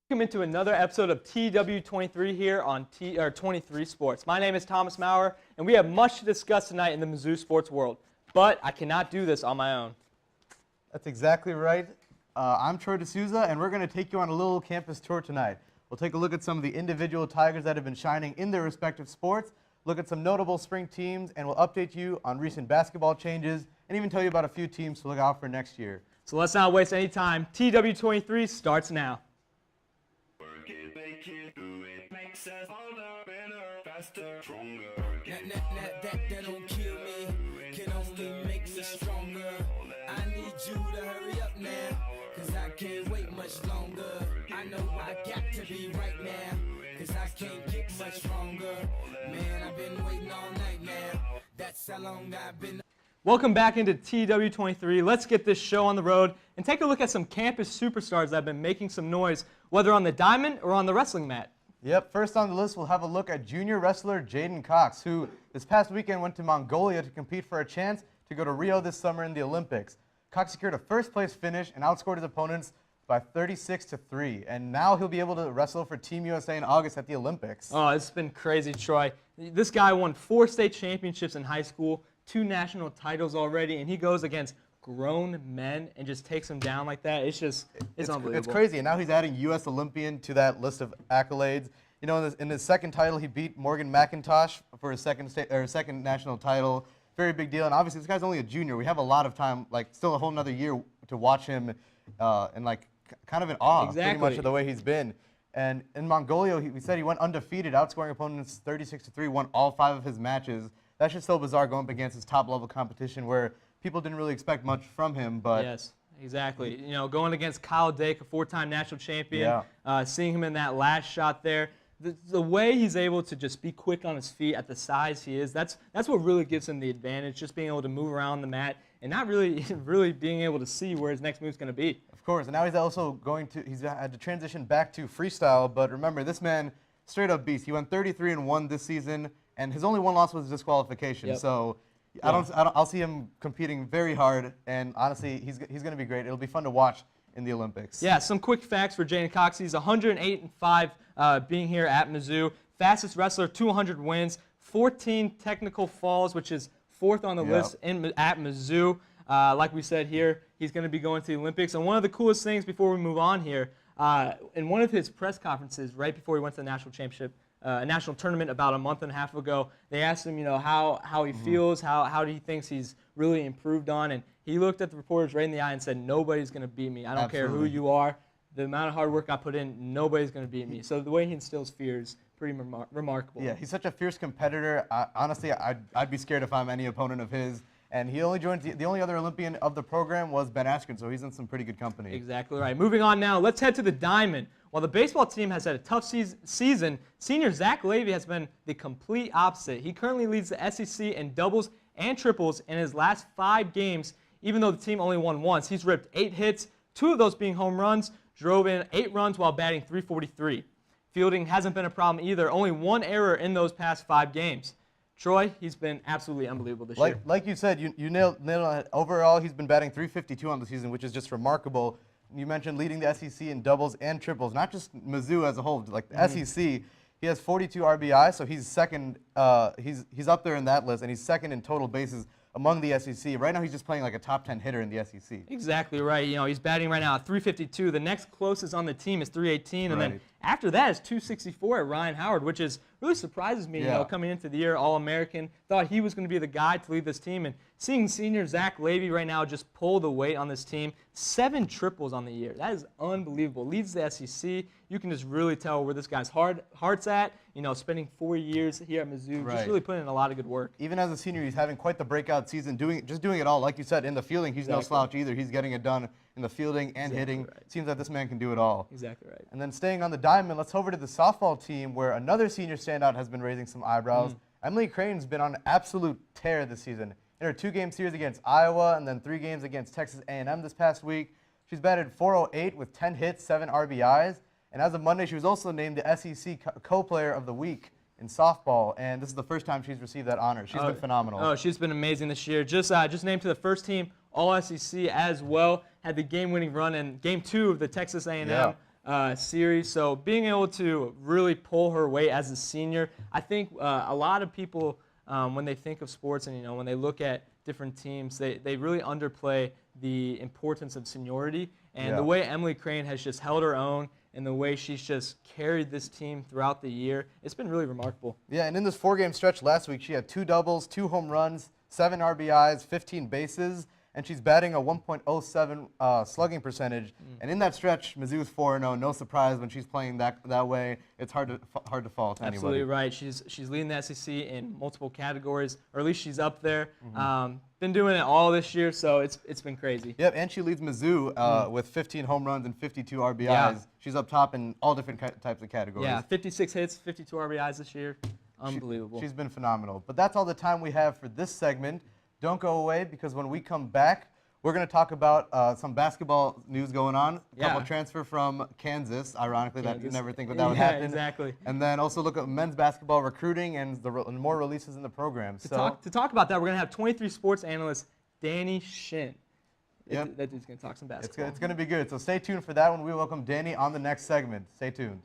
Welcome into another episode of TW23 here on 23 Sports. My name is Thomas Maurer, and we have much to discuss tonight in the Mizzou sports world. But I cannot do this on my own. That's exactly right. I'm Troy D'Souza, and we're going to take you on a little campus tour tonight. We'll take a look at some of the individual Tigers that have been shining in their respective sports, look at some notable spring teams, and we'll update you on recent basketball changes, and even tell you about a few teams to look out for next year. So let's not waste any time. TW23 starts now. That don't kill me, can only make me stronger. I need you to hurry up now, cause I can't wait much longer. I know I got to be right now, cause I can't get much stronger. Man, I've been waiting all night now, that's how long I've been. Welcome back into TW23. Let's get this show on the road and take a look at some campus superstars that have been making some noise, whether on the diamond or on the wrestling mat. Yep, first on the list, we'll have a look at junior wrestler Jaden Cox, who this past weekend went to Mongolia to compete for a chance to go to Rio this summer in the Olympics. Cox secured a first-place finish and outscored his opponents by 36-3, and now he'll be able to wrestle for Team USA in August at the Olympics. Oh, it's been crazy, Troy. This guy won 4 state championships in high school, 2 national titles already, and he goes against grown men and just takes them down like that. It's unbelievable. It's crazy, and now he's adding U.S. Olympian to that list of accolades. You know, in his second title, he beat Morgan McIntosh for his second national title. Very big deal, and obviously this guy's only a junior. We have a lot of time, like still a whole another year to watch him, and like kind of in awe, pretty much of the way he's been. And in Mongolia, we said he went undefeated, outscoring opponents 36-3, won all 5 of his matches. That's just so bizarre going up against his top-level competition where people didn't really expect much from him. But yes, exactly. You know, going against Kyle Dake, a 4-time national champion, seeing him in that last shot there, the way he's able to just be quick on his feet at the size he is, that's what really gives him the advantage, just being able to move around the mat and not really being able to see where his next move's going to be. Of course, and now he's also he's had to transition back to freestyle, but remember, this man, straight up beast. He went 33-1 this season, and his only one loss was disqualification. Yep. So I'll see him competing very hard, and honestly, he's going to be great. It'll be fun to watch in the Olympics. Yeah, some quick facts for Jaden Cox. He's 108-5 being here at Mizzou. Fastest wrestler, 200 wins, 14 technical falls, which is 4th on the list at Mizzou. Like we said here, he's going to be going to the Olympics. And one of the coolest things before we move on here, in one of his press conferences right before he went to the national championship, national tournament about a month and a half ago, they asked him, you know, how he feels, how he thinks he's really improved on, and he looked at the reporters right in the eye and said, nobody's going to beat me. I don't care who you are. The amount of hard work I put in, nobody's going to beat me. So the way he instills fear is pretty remarkable. Yeah, he's such a fierce competitor. Honestly, I'd be scared if I'm any opponent of his. And he only joined, the only other Olympian of the program was Ben Askren, so he's in some pretty good company. Exactly right. Moving on now, let's head to the diamond. While the baseball team has had a tough season, senior Zach Levy has been the complete opposite. He currently leads the SEC in doubles and triples in his last 5 games, even though the team only won once. He's ripped 8 hits, 2 of those being home runs, drove in 8 runs while batting .343. Fielding hasn't been a problem either, only 1 error in those past 5 games. Troy, he's been absolutely unbelievable this year. Like you said, you nailed it. Overall, he's been batting .352 on the season, which is just remarkable. You mentioned leading the SEC in doubles and triples, not just Mizzou as a whole, like the SEC. He has 42 RBI, so he's second. He's up there in that list, and he's second in total bases among the SEC. Right now, he's just playing like a top 10 hitter in the SEC. Exactly right. You know, he's batting right now at .352. The next closest on the team is .318, and then after that is .264 at Ryan Howard, which is really surprises me. You know, coming into the year, All-American, thought he was going to be the guy to lead this team, and seeing senior Zach Levy right now just pull the weight on this team, 7 triples on the year. That is unbelievable. Leads the SEC. You can just really tell where this guy's heart's at. You know, spending 4 years here at Mizzou, just really putting in a lot of good work. Even as a senior, he's having quite the breakout season, just doing it all. Like you said, in the fielding, he's no slouch either. He's getting it done in the fielding and hitting. Seems like this man can do it all. Exactly right. And then staying on the diamond, let's over to the softball team, where another senior standout has been raising some eyebrows. Emily Crane's been on an absolute tear this season. In her 2-game series against Iowa and then 3 games against Texas A&M this past week, she's batted .408 with 10 hits, 7 RBIs. And as of Monday, she was also named the SEC Co-Player of the Week in softball, and this is the first time she's received that honor. She's been phenomenal. Oh, she's been amazing this year. Just named to the first team All-SEC as well. Had the game-winning run in Game 2 of the Texas A&M series. So being able to really pull her weight as a senior, I think a lot of people, when they think of sports and when they look at different teams, they really underplay the importance of seniority. And the way Emily Crane has just held her own and the way she's just carried this team throughout the year, it's been really remarkable. Yeah, and in this 4-game stretch last week, she had 2 doubles, 2 home runs, 7 RBIs, 15 bases, and she's batting a 1.07 slugging percentage. And in that stretch, Mizzou's 4-0. No surprise when she's playing that way. It's hard to fall to anybody. Absolutely right. She's leading the SEC in multiple categories, or at least she's up there. Been doing it all this year, so it's been crazy. Yep, and she leads Mizzou with 15 home runs and 52 RBIs. Yeah. She's up top in all different types of categories. Yeah, 56 hits, 52 RBIs this year. Unbelievable. She's been phenomenal. But that's all the time we have for this segment. Don't go away, because when we come back, we're going to talk about some basketball news going on. A couple transfer from Kansas, ironically. That you never think that would happen. Exactly. And then also look at men's basketball recruiting and more releases in the program. To talk about that, we're going to have 23 sports analyst Danny Shin. Yep. That dude's going to talk some basketball. It's going to be good. So stay tuned for that one. We welcome Danny on the next segment. Stay tuned.